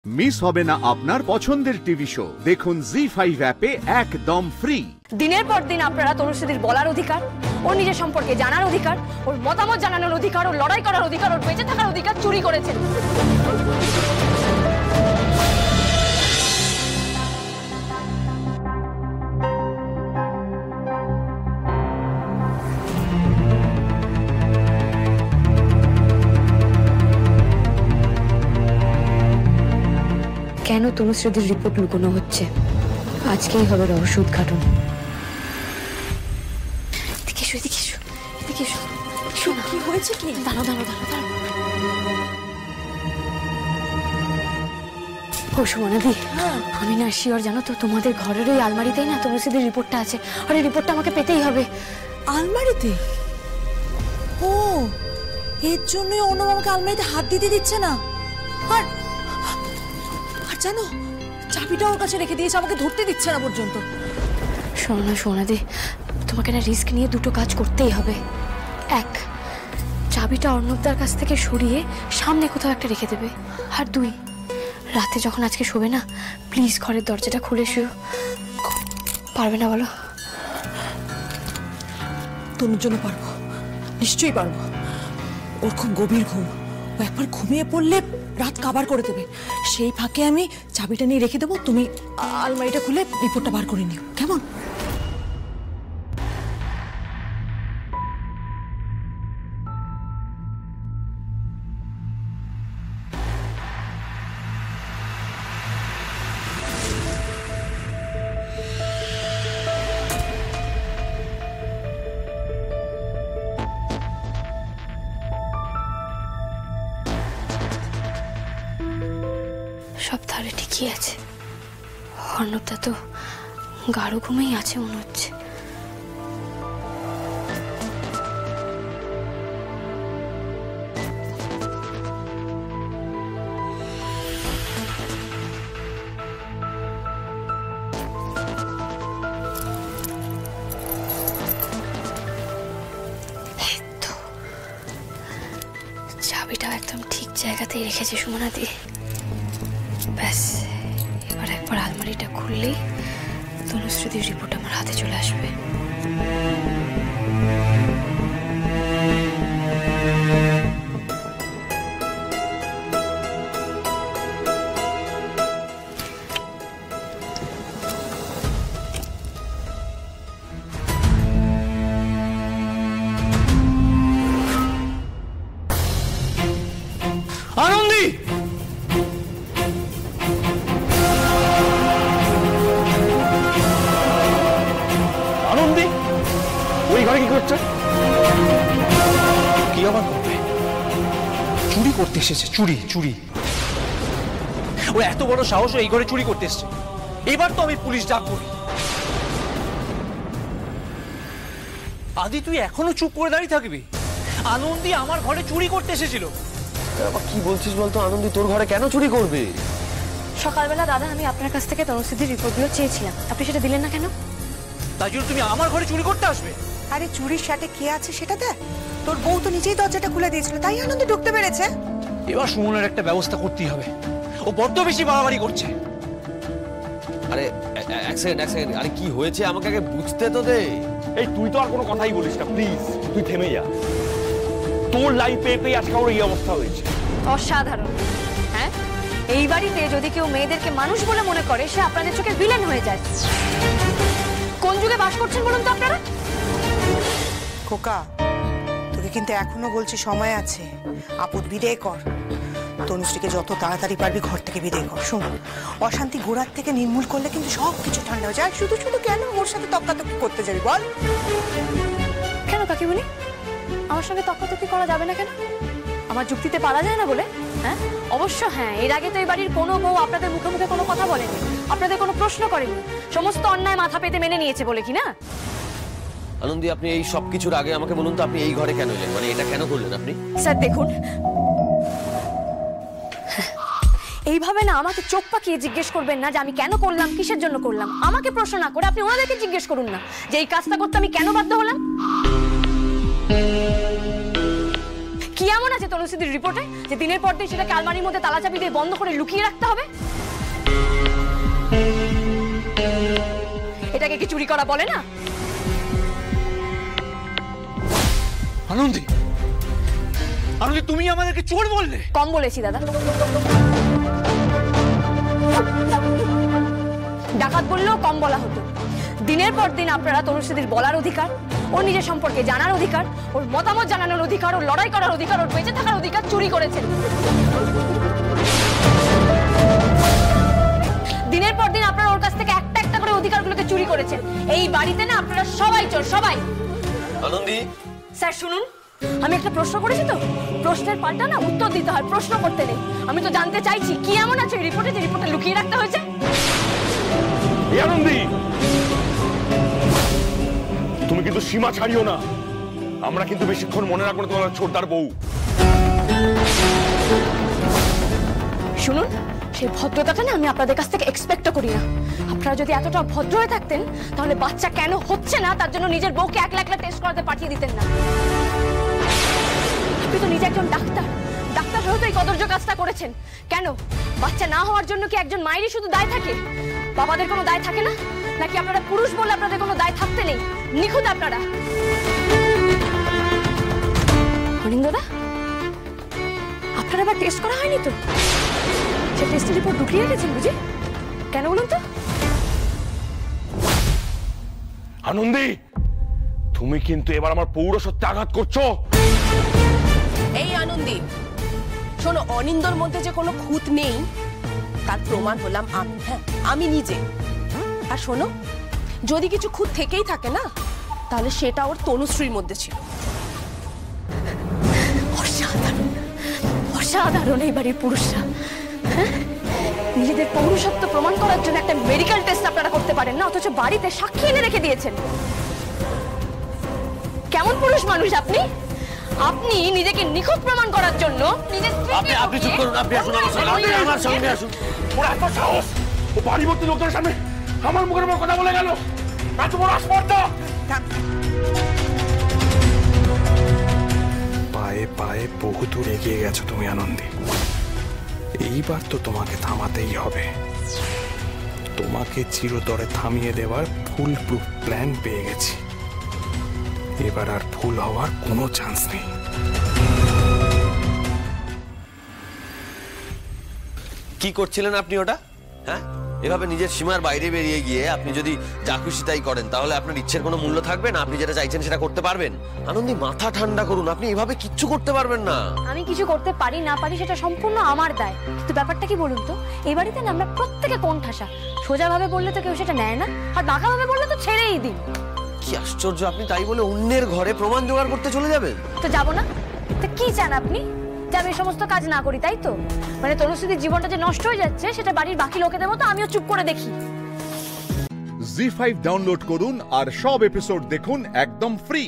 Miss হবে না আপনার পছন্দের টিভি শো। দেখুন জি5 অ্যাপে একদম ফ্রি। দিনের পর দিন আপনারা তনুশ্রীর বলার অধিকার, ওর নিজের সম্পর্কে জানার অধিকার, ওর মতামত জানানোর অধিকার, ওর লড়াই করার অধিকার, ওর বেঁচে থাকার অধিকার চুরি করেছেন। কেন তনুশ্রীদের রিপোর্ট লুকোনো হচ্ছে? আজকেই হবে রহস্য উদ্ঘাটন। কি হয়েছে? কি দাঁড়াও। ও সুমনাদি, আমি না শিওর জানো তো, তোমাদের ঘরের ওই আলমারিতেই না তনুশ্রীদের রিপোর্টটা আছে, আর এই রিপোর্টটা আমাকে পেতেই হবে। আলমারিতে? ও, এর জন্যই অনু আমাকে আলমারিতে হাত দিতে দিচ্ছে না। আর জানো, চাবিটা ওর কাছে রেখে দিয়েছে, আমাকে ধরতে দিচ্ছে না পর্যন্ত। সোনাদি, তোমাকে না রিস্ক নিয়ে দুটো কাজ করতেই হবে। এক, চাবিটা অর্ণবদার কাছ থেকে সরিয়ে সামনে কোথাও একটা রেখে দেবে। আর দুই, রাতে যখন আজকে শোবে না, প্লিজ ঘরের দরজাটা খুলে শুও। পারবে না বলো? তনুর জন্য পারবো, নিশ্চয়ই পারবো। ওর খুব গভীর ঘুম, ও একবার ঘুমিয়ে পড়লে রাত কাবার করে দেবে। সেই ফাঁকে আমি চাবিটা নিয়ে রেখে দেবো, তুমি আলমারিটা খুলে রিপোর্টটা বার করে নিও, কেমন? সব তাহলে ঠিকই আছে। অর্ণবদা তো গাঢ় ঘুমেই আছে মনে হচ্ছে। চাবিটাও একদম ঠিক জায়গাতেই রেখেছে সুমনাদি। ব্যাস, এবার একবার আলমারিটা খুললেই তনুশ্রীর রিপোর্ট আমার হাতে চলে আসবে। আনন্দী! ওই ঘরে কি করছে? কি আবার করবে? চুরি করতে এসেছে। চুরি। ও এত বড় সাহস এই ঘরে চুরি করতে এসেছে। এবার তো আমি পুলিশ ডাকবো। আদি, তুই এখনো চুপ করে দাঁড়িয়ে থাকবি? আনন্দী আমার ঘরে চুরি করতে এসেছিল। কি বলছিস বলতো? আনন্দী তোর ঘরে কেন চুরি করবে? সকালবেলা দাদা আমি আপনার কাছ থেকে তনুশ্রীর রিপোর্টগুলো চেয়েছিলাম, আপনি সেটা দিলেন না কেন? তাই জন্য তুমি আমার ঘরে চুরি করতে আসবে? আরে চুরির সাথে কে আছে সেটা দেখ। তোর বউ তো নিজেই দরজাটা খুলে দিয়েছিল, তাই আনন্দ ঢুকতে পেরেছে। এবার সুমনের একটা ব্যবস্থা করতেই হবে। ও বড্ড বেশি বাড়াবাড়ি করছে। আরে এক সেকেন্ড, আরে কি হয়েছে আমাকে আগে বুঝতে তো দে। এই তুই তো আর কোনো কথাই বলিস না, প্লিজ তুই থেমে যা। তোর লাইফে পেয়ে আজকে ওর এই অবস্থা হয়েছে। অসাধারণ। হ্যাঁ, এই বাড়িতে যদি কেউ মেয়েদেরকে মানুষ বলে মনে করে, সে আপনাদের চোখে ভিলেন হয়ে যায়। কোন যুগে বাস করছেন বলুন তো আপনারা? খোকা, তোকে কিন্তু এখনো বলছি সময় আছে। আপদ বিদায় কর। তনুশ্রীকে যত তাড়াতাড়ি পারবি ঘর থেকে বিদায় কর। শোন, অশান্তি গোড়ার থেকে নির্মূল করলে কিন্তু সবকিছু ঠান্ডা হয়ে যায়। শুধু কেন ওর সাথে তক্কাতক্কি করতে যাবি বল? কেন কাকিমুনি, আমার সঙ্গে তক্কাতক্কি করা যাবে না কেন? আমার যুক্তিতে পারা যায় না বলে? হ্যাঁ, অবশ্য হ্যাঁ, এর আগে তো এই বাড়ির কোনো বউ আপনাদের মুখে মুখে কোনো কথা বলেনি, আপনাদের কোনো প্রশ্ন করেনি, সমস্ত অন্যায় মাথা পেতে মেনে নিয়েছে বলে কি না? আনন্দী, আপনি এই সব কিছুর আগে আমাকে বলুন তো, আপনি এই ঘরে কেন এলেন? মানে এটা কেন করলেন আপনি? স্যার দেখুন, এইভাবে না আমাকে চোখ পাকিয়ে জিজ্ঞেস করবেন না যে আমি কেন করলাম, কিসের জন্য করলাম। আমাকে প্রশ্ন না করে আপনি ওনাদেরকে জিজ্ঞেস করুন না যে এই কাজটা করতে আমি কেন বাধ্য হলাম। কি এমন আছে তনুশ্রীদের রিপোর্টে যে দিনের পর দিন সেটাকে আলমারির মধ্যে তালা চাবি দিয়ে বন্ধ করে লুকিয়ে রাখতে হবে? এটাকে কি চুরি করা বলে না? আনন্দী, আনন্দী, তুমি আমাদেরকে চোর বললে? কম বলেছি দাদা। ডাকাত বললেও কম বলা হতো। দিনের পর দিন আপনারা তনুশ্রীদের বলার অধিকার, ওর নিজের সম্পর্কে জানার অধিকার, ওর মতামত জানানোর অধিকার, ওর লড়াই করার অধিকার, ওর বেঁচে থাকার অধিকার চুরি করেছেন। দিনের পর দিন আপনারা ওর কাছ থেকে একটা একটা করে অধিকারগুলোকে চুরি করেছেন। এই বাড়িতে না আপনারা সবাই চোর, সবাই। আনন্দী, স্যার শুনুন, আমি একটা প্রশ্ন করেছি তো, প্রশ্নের পাল্টা না উত্তর দিতে হয়, প্রশ্ন করতে নেই। আমি তো জানতে চাইছি কি এমন আছে এই রিপোর্টে যে রিপোর্টে লুকিয়ে রাখতে হয়েছে? আনন্দী, তুমি কিন্তু সীমা ছাড়িও না। আমরা কিন্তু বেশিক্ষণ মনে রাখবো না তোমার ছোটদার বউ। শুনুন, সেই ভদ্রতাটা না আমি আপনাদের কাছ থেকে এক্সপেক্টও করি না। আপনারা যদি এতটা ভদ্র হয়ে থাকতেন তাহলে বাচ্চা কেন হচ্ছে না তার জন্য নিজের বউকে একলা একলা টেস্ট করাতে পাঠিয়ে দিতেন না। আপনি তো নিজে একজন ডাক্তার, ডাক্তার হয়ে তো এই কদর্য কাজটা করেছেন। কেন বাচ্চা না হওয়ার জন্য কি একজন মায়েরই শুধু দায় থাকে? বাবাদের কোনো দায় থাকে না? নাকি আপনারা পুরুষ বলে আপনাদের কোনো দায় থাকতে নেই? নিখুঁত আপনারা। অনিন্দদা, আপনার আবার টেস্ট করা হয়নি তো? সে টেস্টের রিপোর্ট ঢুকিয়ে রেখেছেন বুঝি? কেন বলুন তো? আনন্দী, তুমি কিন্তু এবার আমার পৌরসত্বে আঘাত করছো। এই আনন্দী, শোনো, অনিন্দর মধ্যে যে কোনো খুঁত নেই তার প্রমাণ হলাম আমি। হ্যাঁ, আমি নিজে। আর শোনো, যদি কিছু খুঁত থেকেই থাকে না তাহলে সেটা ওর তনুশ্রীর মধ্যে ছিল। অসাধারণ, অসাধারণ এই বাড়ির পুরুষরা। নিজেদের পৌরুষত্ব প্রমাণ করার জন্য একটা মেডিকেল টেস্ট আপনারা করতে পারেন না, অথচ বাড়িতে সাক্ষী এনে রেখে দিয়েছেন। কেমন পুরুষ মানুষ আপনি? আপনি নিজেকে নিখুঁত প্রমাণ করার জন্য নিজের আপনি আপনি চুপ করুন, আপনি আসুন আমার সঙ্গে, আপনি আমার সঙ্গে আসুন। ওর এত সাহস, ও বাড়ি ভর্তি লোকদের সামনে আমার মুখের উপর কথা বলে গেল। এত বড় আসপর্দা! পায়ে পায়ে বহু দূর এগিয়ে গেছো তুমি আনন্দী। এইবার তো তোমাকে থামাতেই হবে। তোমাকে চিরতরে থামিয়ে দেওয়ার ফুল প্রুফ প্ল্যান পেয়ে গেছি। এবার আর ভুল হওয়ার কোনো চান্স নেই। কি করছিলেন আপনি ওটা? হ্যাঁ, এভাবে নিজের সীমার বাইরে বেরিয়ে গিয়ে আপনি যদি যা খুশি তাই করেন তাহলে আপনার ইচ্ছের কোনো মূল্য থাকবে না। আপনি যেটা চাইছেন সেটা করতে পারবেন? আনন্দী, মাথা ঠান্ডা করুন, আপনি এভাবে কিচ্ছু করতে পারবেন না। আমি কিছু করতে পারি না পারি সেটা সম্পূর্ণ আমার দায়। কিন্তু ব্যাপারটা কি বলুন তো, এই বাড়িতে না আমরা প্রত্যেকে কোন ঠাসা। সোজাভাবে বললে তো কেউ সেটা নেয় না, আর বাঁকাভাবে বললে তো ছেড়েই দিন। কি আশ্চর্য, আপনি তাই বলে অন্যের ঘরে প্রমাণ জোগাড় করতে চলে যাবেন? তো যাবো না? তো কি চান আপনি? যে আমি সমস্ত কাজ না করি, তাই তো? মানে তনুশ্রীর জীবনটা যে নষ্ট হয়ে যাচ্ছে সেটা বাড়ির বাকি লোকেদের মতো আমিও চুপ করে দেখি। জি5 ডাউনলোড করুন আর সব এপিসোড দেখুন একদম ফ্রি।